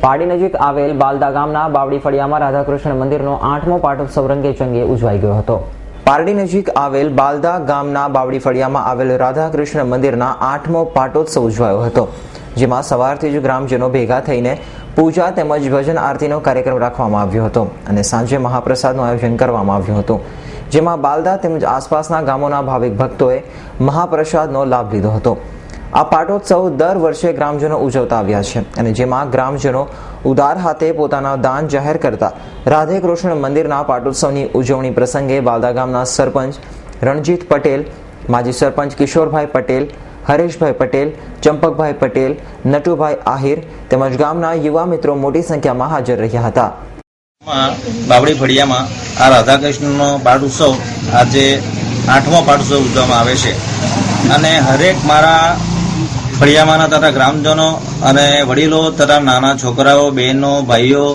પાડી નજીક આવેલ બાલદા ગામના બાવડી ફળિયામાં રાધાકૃષ્ણ મંદિરનો 8મો પાટોત્સવ રંગેચંગે ઉજવાઈ ગયો હતો. પારડી નજીક આવેલ બાલદા ગામના બાવડી ફળિયામાં આવેલ રાધાકૃષ્ણ મંદિરના 8મો પાટોત્સવ ઉજવાયો હતો, જેમાં સવારથી જ ગ્રામજનો ભેગા થઈને પૂજા તેમજ ભજન આરતીનો કાર્યક્રમ રાખવામાં આવ્યો હતો અને સાંજે મહાપ્રસાદનું આયોજન કરવામાં આવ્યું હતું, જેમાં બાલદા તેમજ આસપાસના ગામોના ભાવિક ભક્તોએ મહાપ્રસાદનો લાભ લીધો હતો. આ પાટોત્સવ દર વર્ષે ગ્રામજનો ઉજવતા આવ્યા છે અને જેમાં ગ્રામજનો ઉદાર હાથે પોતાના દાન જાહેર કરતા રાધે કૃષ્ણ મંદિરના પાટોત્સવની ઉજવણી પ્રસંગે બાલદા ગામના સરપંચ રણજીત પટેલ, માજી સરપંચ કિશોરભાઈ પટેલ, હરેશભાઈ પટેલ, ચંપકભાઈ પટેલ, નટુભાઈ આહિર તેમજ ગામના યુવા મિત્રો મોટી સંખ્યામાં હાજર રહ્યા હતા. બાવડી ફળિયામાં આ રાધાકૃષ્ણનો પાટોત્સવ આજે 8મો પાટોત્સવ ઉજવવામાં આવે છે અને હરેક મારા ફળિયામાંના તથા ગ્રામજનો અને વડીલો તથા નાના છોકરાઓ, બહેનો, ભાઈઓ,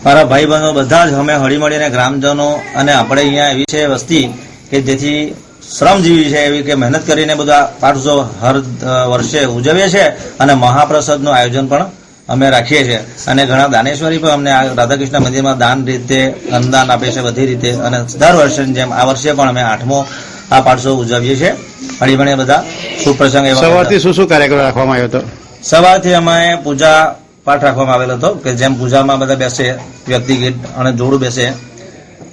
મારા ભાઈ બહેનો બધા જ અમે હળીમળીને ગ્રામજનો અને આપણે અહીંયા એવી છે વસ્તી કે જેથી શ્રમજીવી છે એવી કે મહેનત કરીને બધા પાટોત્સવ હર વર્ષે ઉજવીએ છીએ અને મહાપ્રસાદનું આયોજન પણ અમે રાખીએ છીએ અને ઘણા દાનેશ્વરી પણ અમને આ રાધાકૃષ્ણ મંદિરમાં દાન રીતે અન્નદાન આપે છે બધી રીતે અને દર વર્ષની જેમ આ વર્ષે પણ અમે 8મો આ પાટોત્સવ ઉજવીએ છીએ. હળીમળીને બધા શુભ પ્રસંગ. સવારથી શું કાર્યક્રમ રાખવામાં આવ્યો હતો? સવારથી અમે પૂજા પાઠ રાખવામાં આવેલો હતો કે જેમ પૂજામાં બધા બેસે, વ્યક્તિગત અને જોડું બેસે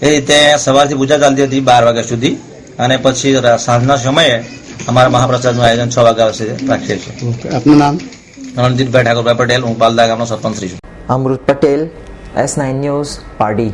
એ રીતે સવારથી પૂજા ચાલતી હતી 12 વાગ્યા સુધી અને પછી સાંજના સમયે અમારા મહાપ્રસાદનું આયોજન 6 વાગ્યા સુધી રાખીએ છીએ. આપનું નામ? રણજીતભાઈ ઠાકોરભાઈ પટેલ. હું બાલદા ગામનો સરપંચ છું. અમૃત પટેલ, S9 ન્યૂઝ, પારડી.